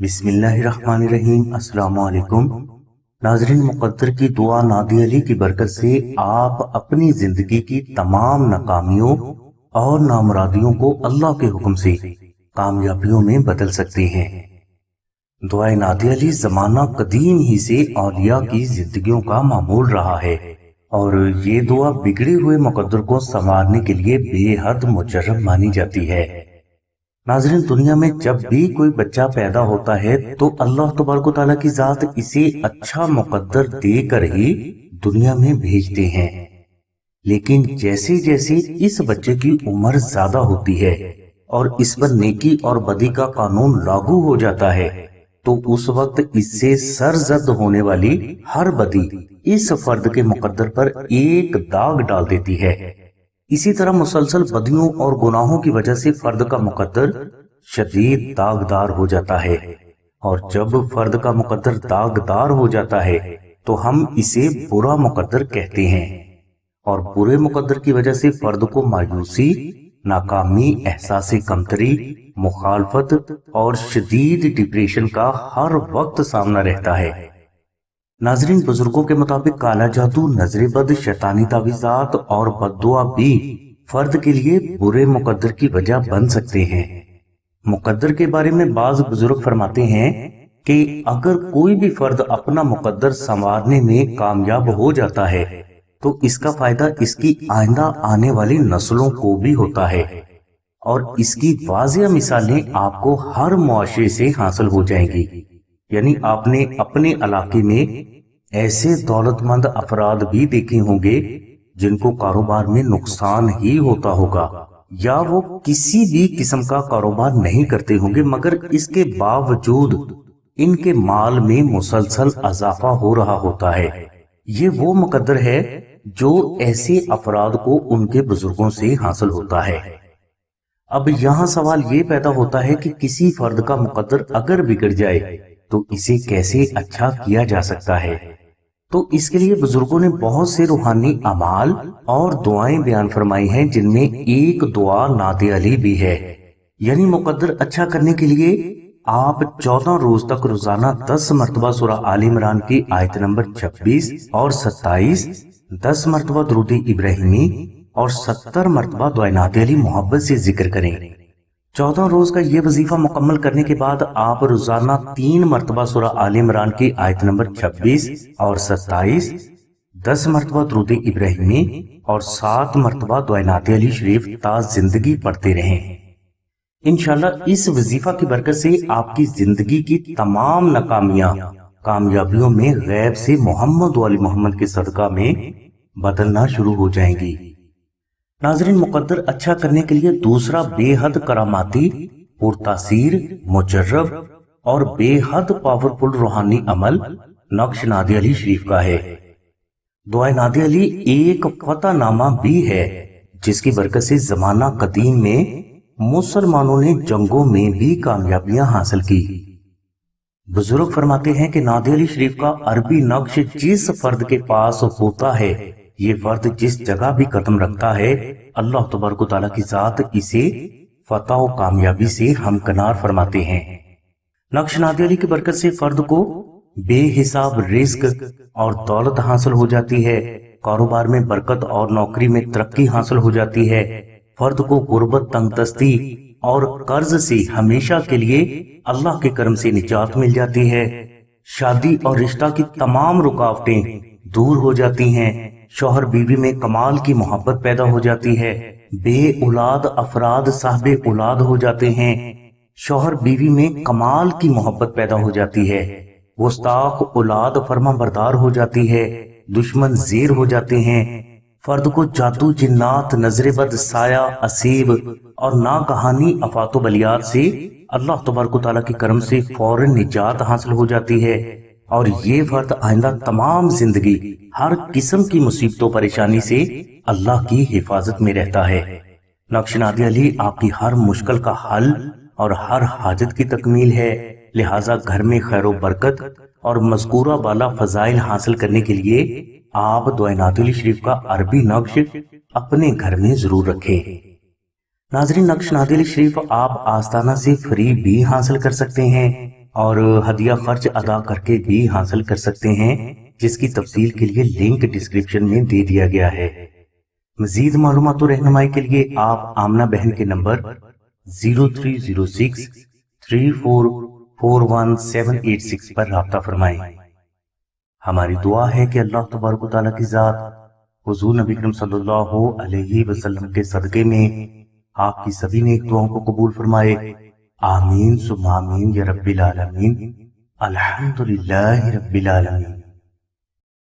बिस्मिल्लाहिर्रहमानिर्रहीम। अस्सलाम वालेकुम नाजरीन, मुक़द्दर की दुआ नादी अली की बरकत से आप अपनी जिंदगी की तमाम नाकामियों और नामुरादियों को अल्लाह के हुक्म से कामयाबियों में बदल सकते हैं। दुआए नादी अली जमाना कदीम ही से औलिया की जिंदगियों का मामूल रहा है और ये दुआ बिगड़े हुए मुक़द्दर को संवारने के लिए बेहद मुजर्रब मानी जाती है। नाज़रीन, दुनिया में जब भी कोई बच्चा पैदा होता है तो अल्लाह तबारक व तआला की जात इसे अच्छा मुक़द्दर देकर ही दुनिया में भेजते हैं। लेकिन जैसे जैसे इस बच्चे की उम्र ज्यादा होती है और इस पर नेकी और बदी का कानून लागू हो जाता है तो उस वक्त इससे सरजद होने वाली हर बदी इस फर्द के मुक़द्दर पर एक दाग डाल देती है। इसी तरह मुसलसल बदियों और गुनाहों की वजह से फर्द का मुक़द्दर शदीद दागदार हो जाता है और जब फर्द का मुक़द्दर दागदार हो जाता है तो हम इसे बुरा मुक़द्दर कहते हैं और बुरे मुक़द्दर की वजह से फर्द को मायूसी, नाकामी, एहसास कमतरी, मुखालफत और शदीद डिप्रेशन का हर वक्त सामना रहता है। नाजरीन, बुजुर्गों के मुताबिक काला जादू, नजरे बद, शैतानी तावीज़ात और बद्दुआ भी फर्द के लिए बुरे मुक़द्दर की वजह बन सकते हैं। मुक़द्दर के बारे में बाज बुजुर्ग फरमाते हैं कि अगर कोई भी फर्द अपना मुक़द्दर संवारने में कामयाब हो जाता है तो इसका फायदा इसकी आइंदा आने वाली नस्लों को भी होता है और इसकी वाज़िया मिसालें आपको हर मुआशरे से हासिल हो जाएंगी। यानी आपने अपने इलाके में ऐसे दौलतमंद अफराद भी देखे होंगे जिनको कारोबार में नुकसान ही होता होगा या वो किसी भी किस्म का कारोबार नहीं करते होंगे, मगर इसके बावजूद इनके माल में मुसलसल इजाफा हो रहा होता है। ये वो मुक़द्दर है जो ऐसे अफराद को उनके बुजुर्गों से हासिल होता है। अब यहाँ सवाल ये पैदा होता है कि किसी फर्द का मुक़द्दर अगर बिगड़ जाए तो इसे कैसे अच्छा किया जा सकता है। तो इसके लिए बुजुर्गों ने बहुत से रूहानी अमाल और दुआएं बयान फरमाई हैं, जिनमें एक दुआ नादी अली भी है। यानी मुक़द्दर अच्छा करने के लिए आप 14 रोज तक रोजाना 10 मरतबा सूरह आल इमरान की आयत नंबर 26 और 27, 10 मरतबा दुरूद इब्राहिमी और 70 मरतबा दुआ नादी अली मोहब्बत से जिक्र करें। 14 रोज का ये वजीफा मुकम्मल करने के बाद आप रोजाना 3 मरतबा सूरह आल इमरान की आयत नंबर 26 और 27, 10 मरतबा दुरूद इब्राहिमी और 7 मरतबा दुआ नादी अली शरीफ ता जिंदगी पढ़ते रहें। इंशाल्लाह इस वजीफा की बरकत से आपकी जिंदगी की तमाम नाकामियां कामयाबियों में गैब से मोहम्मद वाली मोहम्मद के सदका में बदलना शुरू हो जाएंगी। नाजरीन, मुक़द्दर अच्छा करने के लिए दूसरा बेहद करामाती, पुरतासीर, मुजर्रब और बेहद पावरफुल रूहानी अमल नक्श नादी अली शरीफ का है। दुआ नादी अली एक फतहनामा भी है जिसकी बरकत से जमाना कदीम में मुसलमानों ने जंगों में भी कामयाबियां हासिल की। बुजुर्ग फरमाते हैं कि नादी अली शरीफ का अरबी नक्श जिस फर्द के पास होता है, ये फर्द जिस जगह भी कदम रखता है, अल्लाह तबारक व तआला की जात इसे फतह और कामयाबी से हमकनार फरमाते हैं। नक्श नादी अली की बरकत से फर्द को बेहिसाब रिस्क और दौलत हासिल हो जाती है, कारोबार में बरकत और नौकरी में तरक्की हासिल हो जाती है, फर्द को गुर्बत, तंगदस्ती और कर्ज से हमेशा के लिए अल्लाह के करम से निजात मिल जाती है, शादी और रिश्ता की तमाम रुकावटें दूर हो जाती हैं, शौहर बीवी में कमाल की मोहब्बत पैदा हो जाती है, बे औलाद अफराद साहबे औलाद हो जाते हैं, शौहर बीवी में कमाल की मोहब्बत पैदा हो जाती है, गुस्ताख औलाद फर्मा बरदार हो जाती है, दुश्मन ज़ेर हो जाते हैं, फर्द को जादू, जिन्नात, नजरे बद, साया, असीब और ना कहानी अफातो बलियात से अल्लाह तबारक व तआला के करम से फौरन निजात हासिल हो जाती है और ये फर्द आइंदा तमाम जिंदगी हर किस्म की मुसीबतों परेशानी से अल्लाह की हिफाजत में रहता है। नक्श नादी अली आपकी हर मुश्किल का हल और हर हाजत की तकमील है, लिहाजा घर में खैर व बरकत और मज़कूरा वाला फजाइल हासिल करने के लिए आप दुआ नादी अली शरीफ का अरबी नक्श अपने घर में जरूर रखें। नाज़रीन, नक्श नादी अली शरीफ आप आस्ताना से फ्री भी हासिल कर सकते हैं। اور ہدیہ خرچ ادا کر کے بھی حاصل کر سکتے ہیں، جس کی تفصیل کے لیے لنک ڈسکرپشن میں دے دیا گیا ہے۔ مزید معلومات و رہنمائی کے لیے آپ آمنہ بہن کے نمبر 030634418786 پر رابطہ فرمائیں۔ ہماری دعا ہے کہ اللہ تبارک و تعالیٰ کی ذات حضور نبی کریم صلی اللہ علیہ وسلم کے صدقے میں آپ کی سبھی نیک دعاؤں کو قبول فرمائے، آمین ثم آمین یا رب العالمین، الحمدللہ رب العالمین۔